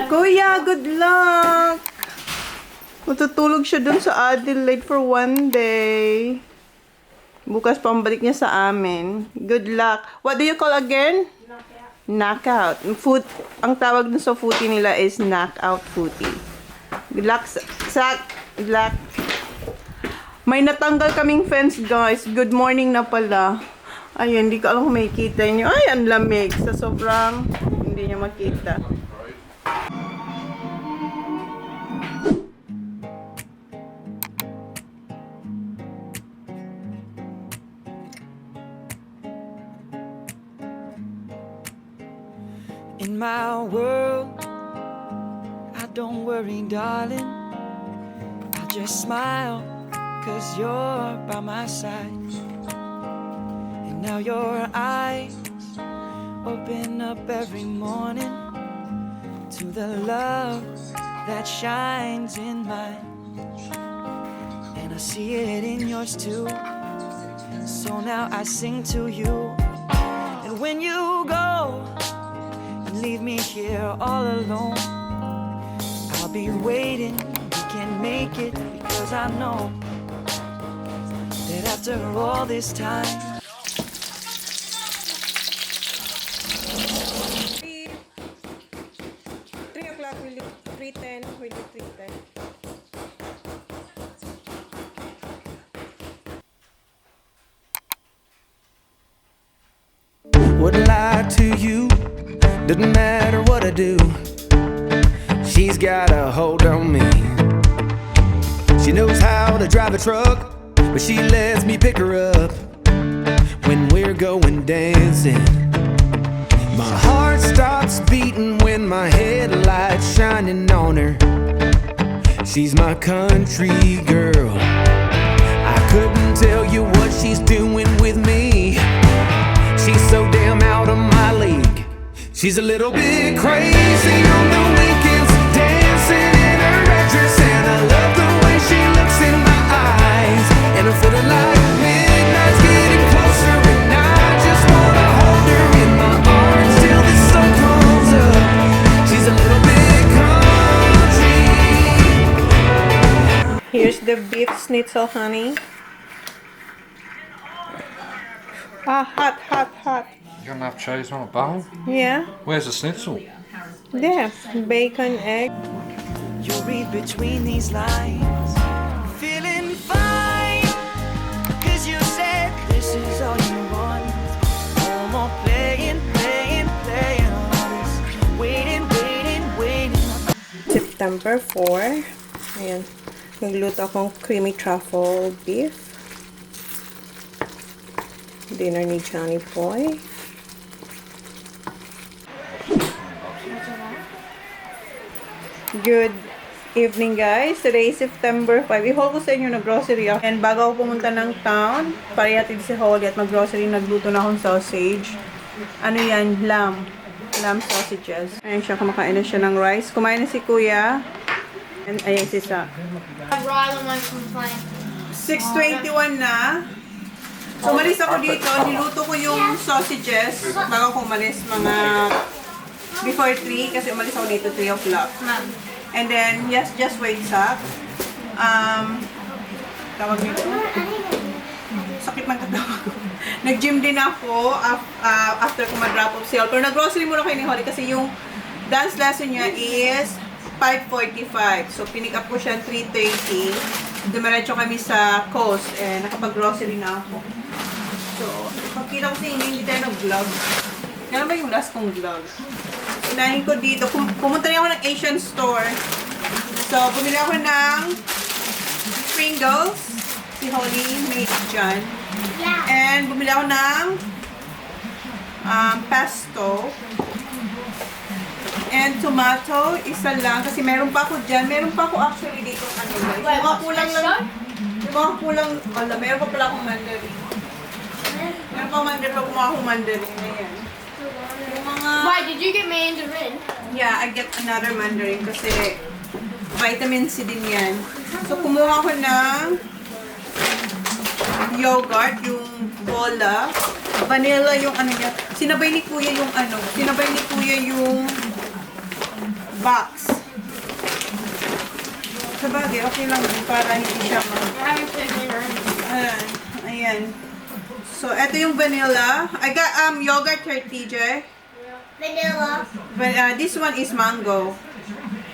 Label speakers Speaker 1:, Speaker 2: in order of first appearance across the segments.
Speaker 1: Kuya, good luck! Matutulog siya dun sa Adelaide for one day. Bukas pambalik niya sa amin. Good luck. What do you call again? Knockout. Foot, ang tawag dun sa footy nila is knockout footy. Good luck, Sak. Good luck. May natanggal kaming fence, guys. Good morning na pala. Ayun, hindi ko alam kung makikita niyo. Ay, ang lamig. Sa sobrang hindi niya makita.
Speaker 2: In my world, I don't worry, darling. I just smile, 'cause you're by my side. And now your eyes open up every morning to the love that shines in mine. And I see it in yours too. So now I sing to you. And when you go, leave me here all alone, I'll be waiting, we can make it, because I know that after all this time
Speaker 1: 3 o'clock, 3:10, 3:10.
Speaker 2: wouldn't lie to you. Doesn't matter what I do, she's got a hold on me. She knows how to drive a truck, but she lets me pick her up when we're going dancing. My heart stops beating when my headlights shining on her. She's my country girl. I couldn't tell you what she's doing with me. She's so damn out of my league. She's a little bit crazy on the weekends, dancing in her red dress, and I love the way she looks in my eyes. And I'm feeling like midnight's getting closer, and I just wanna hold her in my arms till the sun comes up. She's a little bit country.
Speaker 1: Here's the beef schnitzel, honey. Ah, hot, hot, hot.
Speaker 3: You're gonna have cheese on a bowl?
Speaker 1: Yeah.
Speaker 3: Where's the schnitzel?
Speaker 1: There. Bacon, egg.
Speaker 2: You read between these lines, feeling fine, 'cause you said this is all you want. No more playing, playing, playing all this, waiting, waiting, waiting.
Speaker 1: September 4. Ayan. Nagluto akong creamy truffle beef. Dinner ni Johnny Boy. Good evening, guys. Today is September 5. I-haul ko sa inyo na grocery ako. And bago ako pumunta ng town, parihatid si Holly at mag-grocery, nagluto na akong sausage. Ano yan? Lamb. Lamb sausages. Ayan siya, kumakain na siya ng rice. Kumain na si Kuya. And ayan si Sa. 6:21 na. So, umalis ako dito. Niluto ko yung sausages bago ako umalis, mga before 3, kasi umalis ako dito 3 o'clock. And then, yes, just wait up. Tawag nito. Sakit ng katawan ko. Nag-gym din ako after ko mag-drop off si Holly. Pero nag-grocery muna kayo ni Holly kasi yung dance lesson niya is 5:45. So, pinick up ko siya 3:30. Dumiretso kami sa coast. Eh, nakapag-grocery na ako. So, pagkita ko sa inyo, hindi tayo nag-vlog. Yan ba yung last kong vlog? Unahin ko dito. Pumunta rin ako ng Asian store. So, bumili ako ng Pringles. Si Holly made dyan. And bumili ako ng pesto. And tomato, isa lang. Kasi meron pa ako dyan. Meron pa ako actually dito. Ano guys? Yung mga kulang lang. Yung mga kulang. Wala, meron pa pala akong mandarin. Meron pa akong mandarin. Kumuha akong mandarin. Ayan.
Speaker 4: Why did you get mandarin?
Speaker 1: Yeah, I get another mandarin kasi vitamin C din yan. So, kumuha ko ng yogurt, yung bola, vanilla yung ano niya. Sinabay ni Kuya yung ano, sinabay ni Kuya yung box. Sabagay, okay lang din para hindi siya ayan. So, ito yung vanilla. I got yogurt here, TJ.
Speaker 4: Vanilla.
Speaker 1: But this one is mango.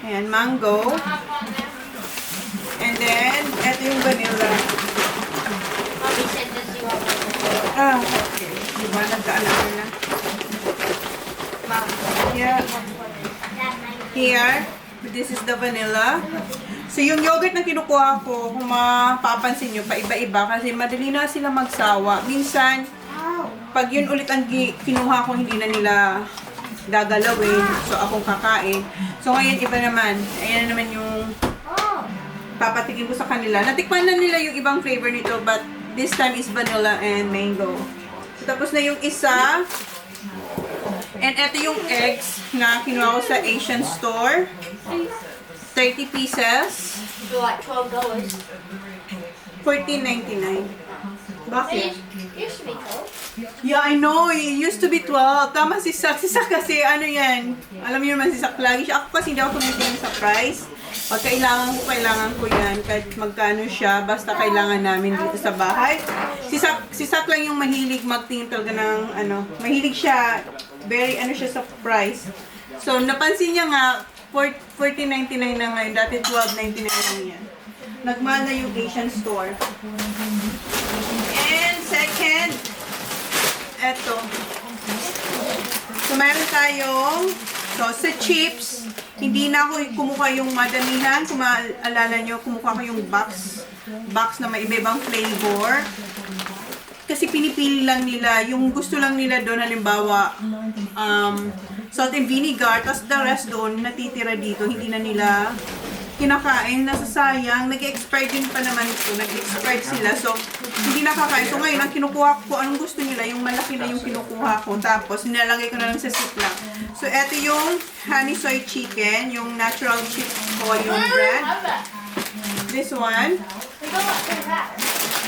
Speaker 1: Ayan, mango. And then, ito yung vanilla.
Speaker 4: Mommy said this you want vanilla.
Speaker 1: Okay. Diba, nagkaalala na.
Speaker 4: Mom.
Speaker 1: Yeah.
Speaker 4: That might
Speaker 1: Here, this is the vanilla. So, yung yogurt na kinukuha ko, kung mapapansin nyo, paiba-iba kasi madali na sila magsawa. Minsan, pag yun ulit ang kinuha ko, hindi na nila gagalawin. So, akong kakain. So, ngayon, iba naman. Ayan naman yung papatikin ko sa kanila. Natikman na nila yung ibang flavor nito, but this time is vanilla and mango. So, tapos na yung isa. And ito yung eggs na kinuha ko sa Asian store. 30 pieces.
Speaker 4: do like $12.
Speaker 1: $14.99. Bakit?
Speaker 4: It used to be cold.
Speaker 1: Yeah, I know. It used to be 12. Tama si Sak. Si Sak kasi ano yan. Alam niyo naman si Sak lagi siya. Ako kasi hindi ako tumitingin sa price. Pag kailangan ko yan. Kahit magkano siya. Basta kailangan namin dito sa bahay. Si Sak lang yung mahilig magtingin talaga ng ano. Mahilig siya. Very ano siya sa price. So, napansin niya nga, $14.99 na ngayon. Dati $12.99 lang yan. Nagmahal na yung Asian store. And second, eto. So, meron tayong sausage chips. Hindi na ako kumuha yung madamihan. Kung maalala nyo, kumuha ko yung box na may iba-ibang flavor. Kasi pinipili lang nila, yung gusto lang nila doon, halimbawa, salt and vinegar, tapos the rest doon, natitira dito, hindi na nila kinakain, nasasayang, nag-expire din pa naman ito, nag-expire sila, so, hindi nakakain. So, ngayon, ang kinukuha ko, anong gusto nila, yung malaki na yung kinukuha ko, tapos, nilalagay ko na lang sa ziplock. So, eto yung honey soy chicken, yung natural chips ko, yung brand. This one.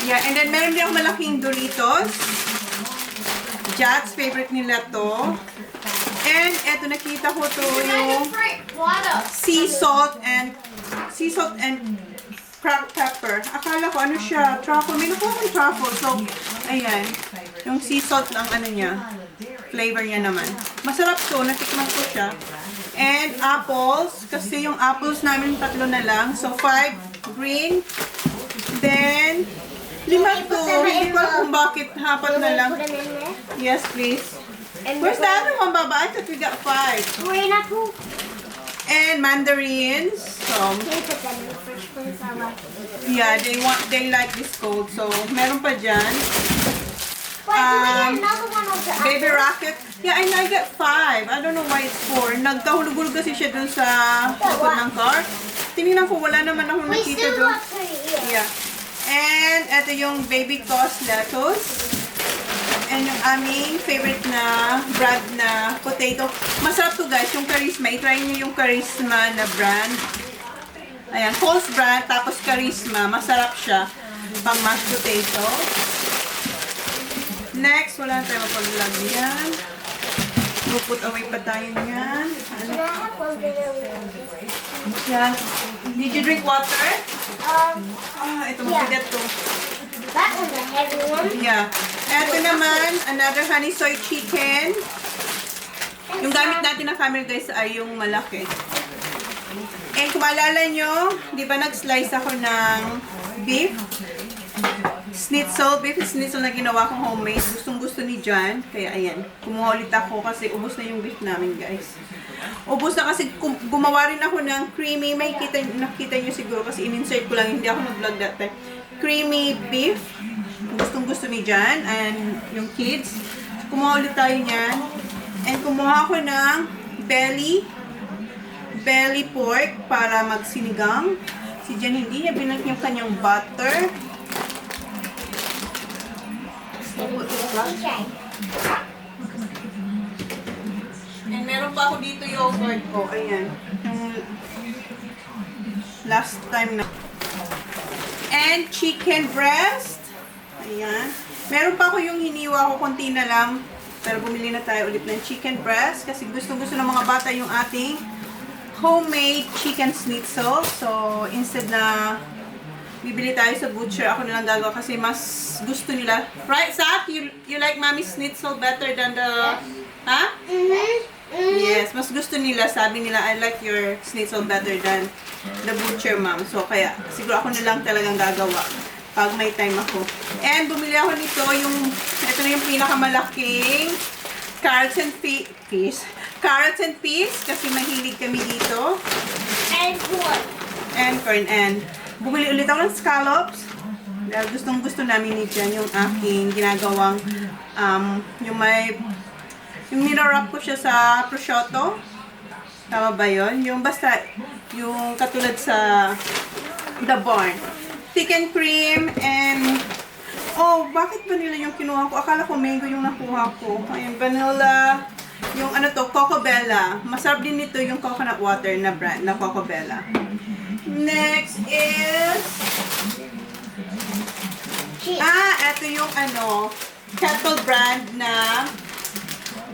Speaker 1: Yeah, and then meron din ako malaking Doritos. Jats, favorite nila to. And eto, nakita ko to yung sea salt and cracked pepper. Akala ko ano siya, truffle. May nakuha kong truffle. So, ayan. Yung sea salt lang ano niya. Flavor niya naman. Masarap to, natikman ko siya. And apples, kasi yung apples namin 3 na lang. So, 5 green. Then, 5 to. Hindi ko alam kung bakit 4 na lang.
Speaker 4: Put them in there.
Speaker 1: Yes, please.
Speaker 4: And
Speaker 1: Where's the other one, Baba? I thought we got 5.
Speaker 4: green apple.
Speaker 1: And mandarins. So,
Speaker 4: Can you put them in the fridge, please? I like it.
Speaker 1: yeah, they like this cold. So, meron pa dyan.
Speaker 4: Wait, can we get another one of the
Speaker 1: Baby
Speaker 4: apples?
Speaker 1: rocket. Yeah, and I got 5. I don't know why it's 4. Nagkahulog-hulog kasi siya dun sa likod ng car. Tinignan ko, wala naman akong
Speaker 4: We
Speaker 1: nakita
Speaker 4: still
Speaker 1: dun.
Speaker 4: got 3 here.
Speaker 1: Yeah. And ito yung baby tossed lettuce. And yung aming favorite na brand na potato. Masarap to guys, yung Charisma. I-try nyo yung Charisma na brand. Ayan, Coles brand, tapos Charisma. Masarap siya. Pang mashed potato. Next, wala tayo mapag-lagyan. We'll put away pa tayo niyan.
Speaker 4: Can I have one vanilla?
Speaker 1: Yan. Did you drink water? Ito mabigat to.
Speaker 4: That one's a heavy one.
Speaker 1: Yeah. Ito naman, another honey soy chicken. Yung gamit natin na family guys ay yung malaki. And kung maalala nyo, di ba nag-slice ako ng beef? Beef schnitzel na ginawa kong homemade. Gustong gusto ni John. Kaya ayan, kumuha ulit ako kasi ubos na yung beef namin guys. Ubos na kasi gumawa rin ako ng creamy. Nakita nyo siguro kasi in-insert ko lang. Hindi ako nag-vlog that time. Creamy beef. Gustong gusto ni John and yung kids. Kumuha ulit tayo niyan. And kumuha ako ng belly pork para magsinigang. Si John hindi niya binag yung kanyang butter.
Speaker 4: Okay.
Speaker 1: And meron pa ako dito yogurt ko. Ayan. Yung last time na. And chicken breast. Ayan. Meron pa ako yung hiniwa ko, konti na lang. Pero bumili na tayo ulit ng chicken breast. Kasi gusto ng mga bata yung ating homemade chicken schnitzel. So, instead na bibili tayo sa butcher, ako na lang gagawa kasi mas gusto nila. Right, Zach? You like mommy's schnitzel better than the... Ha? Yes, mas gusto nila. Sabi nila, I like your schnitzel better than the butcher, mom. So, kaya siguro ako na lang talagang gagawa pag may time ako. And bumili ako nito, ito na yung pinakamalaking carrots and peas. Carrots and peas, kasi mahilig kami dito.
Speaker 4: And what?
Speaker 1: And corn. And bumili ulit ako ng scallops. Dahil gustong gusto namin ni Jen yung aking ginagawang, yung ninarap ko siya sa prosciutto. Tama ba yun? Yung basta, yung katulad sa The Barn. Chicken cream and... Oh, bakit vanilla yung kinuha ko? Akala ko mango yung nakuha ko. Ayun, vanilla. Yung Coco Bella. Masarap din nito yung coconut water na brand na Coco Bella. Next is... ito yung kettle brand na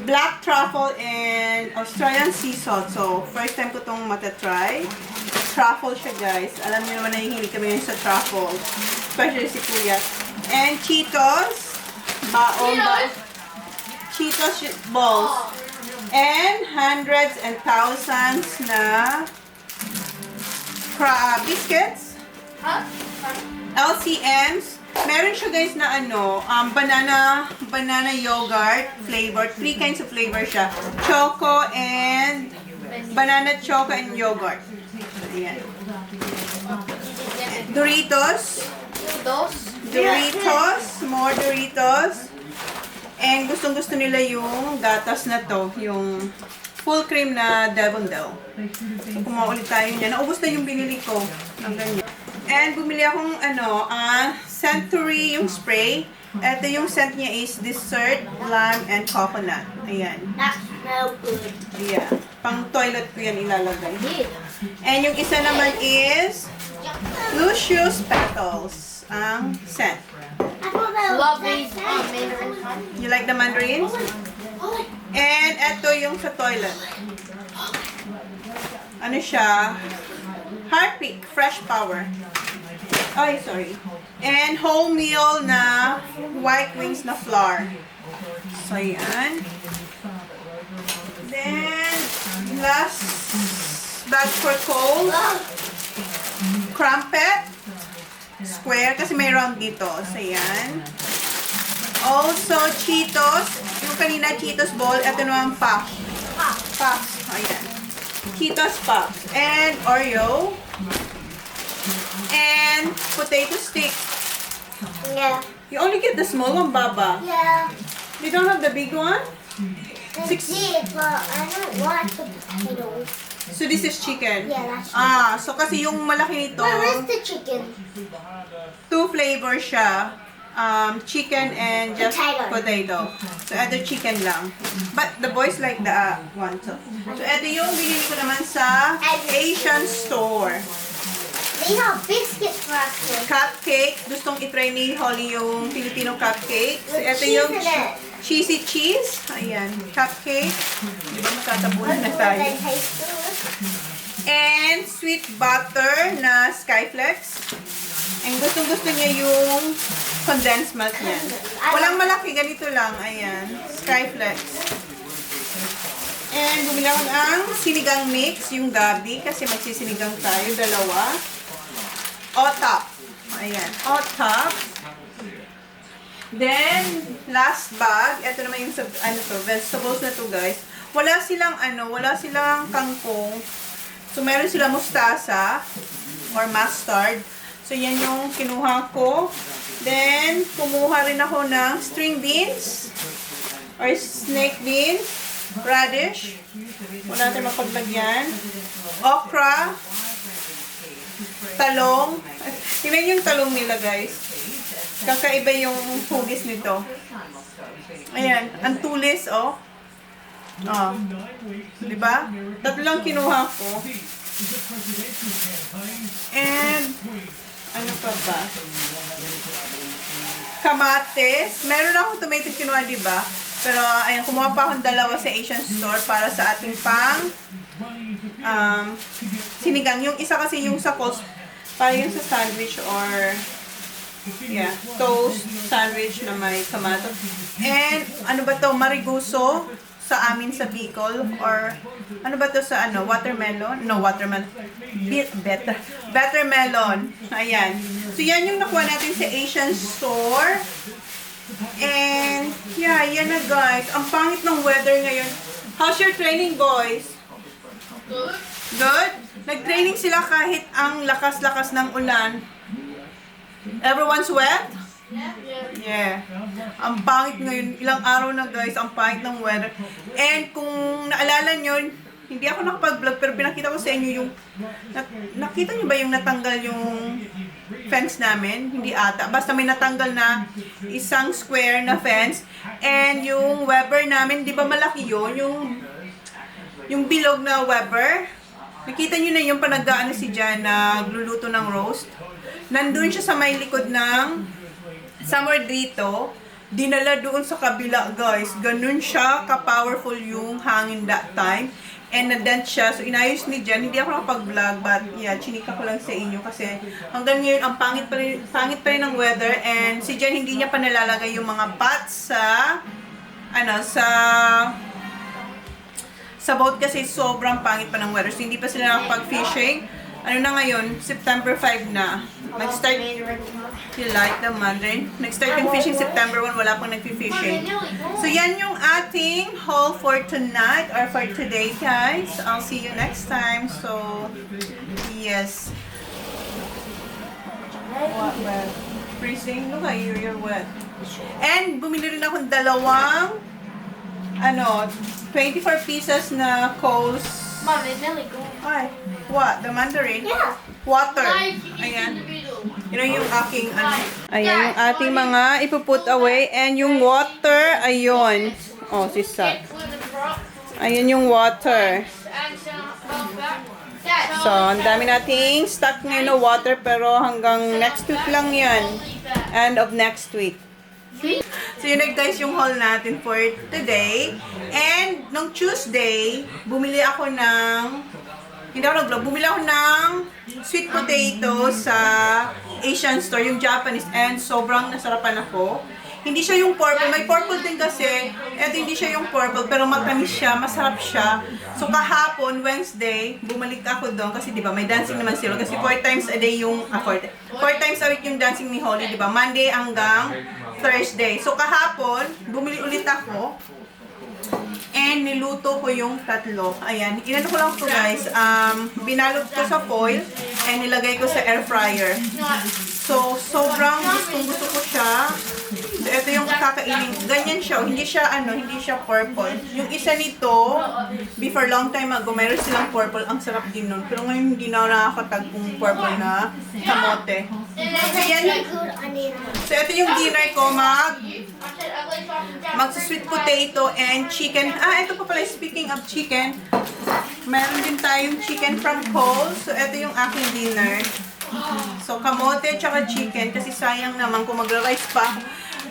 Speaker 1: black truffle and Australian sea salt. So, first time ko itong matatry. Truffle siya, guys. Alam niyo naman, nahihilig kami sa truffle. Especially si Kuya. And Cheetos. Cheetos balls. And hundreds and thousands na biscuits. LCMs. Meron siya, guys, na banana yogurt flavor. 3 kinds of flavor siya. Choco and banana choco and yogurt. Ayan. Doritos. More Doritos. And gustong-gusto nila yung gatas na to, yung full cream na Devondale. So, kumuha ulit tayo niya. Naubos na yung binili ko ng ganyan. And bumili akong Century yung spray. Ito yung scent niya is dessert, lime, and coconut. Ayan.
Speaker 4: That smells good.
Speaker 1: Yeah. Pang toilet ko yan ilalagay. And yung isa naman is Lucius Petals. Ang scent.
Speaker 4: Love these mandarins.
Speaker 1: You like the mandarins? And ito yung sa toilet. Ano siya? Harpic Fresh Power. Ay, sorry. And wholemeal na white wings na flour. So, yan. Then, last bag for coal. Crumpet. Square, kasi may round dito. So, yan. Also, Cheetos. Yung kanina Cheetos ball. Ito naman Puffs. Puffs. Ayan. Cheetos Puffs. And Oreo. And potato stick.
Speaker 4: Yeah.
Speaker 1: You only get the small one, Baba.
Speaker 4: Yeah.
Speaker 1: You don't have the big one?
Speaker 4: Six. But I don't like the potatoes.
Speaker 1: So this is chicken?
Speaker 4: Yeah, that's
Speaker 1: So kasi yung malaki nito,
Speaker 4: where is the chicken?
Speaker 1: 2 flavors siya. Chicken and just potato. So ito chicken lang. But the boys like the one. So ito yung binili ko naman sa Asian store.
Speaker 4: They have biscuits for us too.
Speaker 1: Cupcake. Gustong itry ni Holly yung Filipino cupcake. So,
Speaker 4: With
Speaker 1: ito
Speaker 4: cheese
Speaker 1: yung
Speaker 4: in it.
Speaker 1: cheesy cheese. Ayan. Cupcake. Di ba magtatabunan na tayo?
Speaker 4: They taste good.
Speaker 1: And sweet butter na Skyflex. And gustong-gusto niya yung condensed milk niya. Walang malaki. Ganito lang. Ayan. Skyflex. And bumili ako ng sinigang mix, yung gabi, kasi magsisinigang tayo, 2. O-top. Ayan. O-top. Then, last bag. Ito naman yung, vegetables na to, guys. Wala silang kangkong. So, meron silang mustasa or mustard. So, yan yung kinuha ko. Then, kumuha rin ako ng string beans or snake beans, radish. Wala tayong mapaglagyan. Okra. Talong. Tingnan yung talong nila, guys. Kakaiba yung hugis nito. Ayan. Ang tulis, oh. Oh. Diba? 3 lang kinuha ko. And, ano pa ba? Kamates. Meron akong tomato kinuha, diba? Pero, ayan, kumuha pa akong 2 sa Asian store para sa ating pang sinigang. Yung isa kasi yung sa cost, para yung sa sandwich or toast sandwich na may kamato. And ano ba to? Mariguso sa amin sa Bicol, or ano ba to sa watermelon? No, watermelon. Better melon. Ayan. So yan yung nakuha natin sa Asian store. And yan na guys. Ang pangit ng weather ngayon. How's your training, boys? Good? Nag-training sila kahit ang lakas-lakas ng ulan. Everyone's wet? Yeah. Ang pangit ngayon. Ilang araw na guys, ang pangit ng weather. And kung naalala nyo, hindi ako nakapag-vlog pero pinakita ko sa inyo yung nakita nyo ba yung natanggal yung fence namin? Hindi ata. Basta may natanggal na isang square na fence. And yung Weber namin, di ba malaki yun? Yung bilog na Weber. Nakita nyo na yung panagdaan na si Jan nagluluto ng roast. Nandun siya sa may likod ng somewhere dito. Dinala doon sa kabila, guys. Ganun siya ka-powerful yung hangin that time. And na-dent siya. So, inayos ni Jan. Hindi ako nakapag-vlog, but yeah, chinika ko lang sa inyo kasi hanggang ngayon, ang pangit pa rin ng weather. And si Jan, hindi niya pa nalalagay yung mga pots sa boat kasi sobrang pangit pa ng weather. So, hindi pa sila nakapag-fishing. Ano na ngayon? September 5 na. Nag-start, you like the mandarin? Nag-start yung fishing September 1, wala pang nag-fishing. So, yan yung ating haul for tonight or for today, guys. I'll see you next time. So, yes. What, well, freezing? Look at you, you're wet. And, bumili rin akong dalawang 24 pieces na coals.
Speaker 4: Mom, it's really good.
Speaker 1: Ay, what? The mandarin?
Speaker 4: Yeah.
Speaker 1: Water.
Speaker 4: Like,
Speaker 1: Ayan.
Speaker 4: individual.
Speaker 1: Yun yung aking Ayan yung ating mga ipuput away. And yung water, ayun. Oh, si Sat. Ayan yung water. So, ang dami nating stock ngayon na water pero hanggang next week lang yan. End of next week. So yun guys yung haul natin for today. And nung Tuesday, bumili ako ng sweet potato sa Asian store, yung Japanese, and sobrang nasarapan ako. Hindi siya yung purple, may purple din kasi, eto hindi siya yung purple, pero matamis siya, masarap siya. So kahapon, Wednesday, bumalik ako doon kasi di ba may dancing naman sila kasi 4 times a day yung, 4 times a week yung dancing ni Holly, di ba? Monday hanggang Thursday. So kahapon, bumili ulit ako. And niluto ko yung tatlo. Ayan, inano ko lang to guys. Binalot ko sa foil and nilagay ko sa air fryer. So, sobrang gustong-gusto ko siya. So, ito yung kakainin. Ganyan siya. Hindi siya purple. Yung isa nito, before long time ago, mayroon silang purple. Ang sarap din nun. Pero ngayon, hindi na ako nakakatag kung purple na kamote. So, yan. So, ito yung dinner ko. Mag-sweet potato and chicken. Ito pa pala, speaking of chicken, meron din tayong chicken from Coles. So, ito yung aking dinner. So, kamote tsaka chicken kasi sayang naman kung magra-rice pa.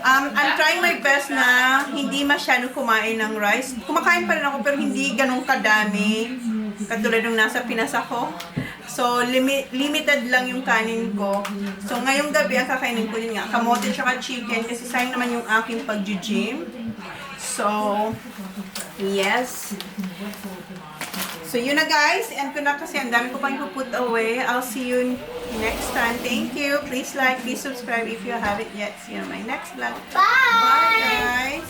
Speaker 1: I'm trying my best na hindi masyado kumain ng rice. Kumakain pa rin ako pero hindi ganun kadami. Katulad ng nasa Pinas ako. So, limited lang yung kanin ko. So, ngayong gabi ang kakainin ko yun nga, kamote tsaka chicken kasi sayang naman yung aking pag-gym. So, yes. So, yun na guys. And ko na kasi ang dami ko pang put away. I'll see you next time. Thank you. Please like, please subscribe if you haven't yet. See you on my next vlog. Bye guys.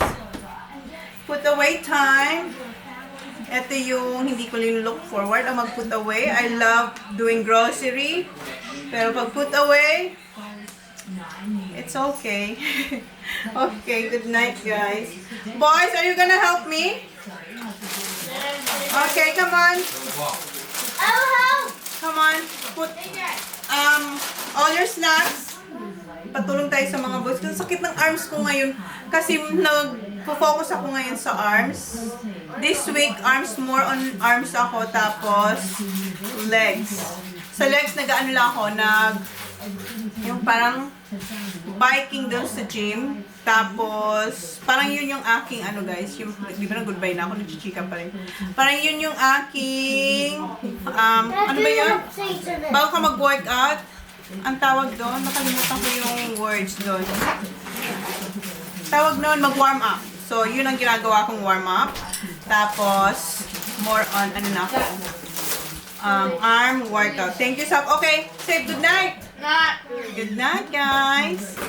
Speaker 1: Put away time. Ito yung hindi ko look forward ang mag-put away. I love doing grocery. Pero pag put away, it's okay. Okay, good night guys. Boys, are you gonna help me? Okay, come on. Come on. Put all your snacks. Patulong tayo sa mga boys. Kasi sakit ng arms ko ngayon. Kasi nag-focus ako ngayon sa arms. This week, more on arms ako. Tapos, legs. Sa legs, nag-ano lang ako. Yung parang biking doon sa gym. Tapos, parang yun yung aking, ano guys, yung, di ba na goodbye na ako, nagchichika pa rin. Parang yun yung aking, ano ba yun? Bago ka mag-workout, ang tawag doon, nakalimutan ko yung words doon. Tawag doon, mag-warm up. So, yun ang ginagawa kong warm up. Tapos, more on, ano na ako, arm workout. Thank you, Sab. Okay, say good night. Good night, guys.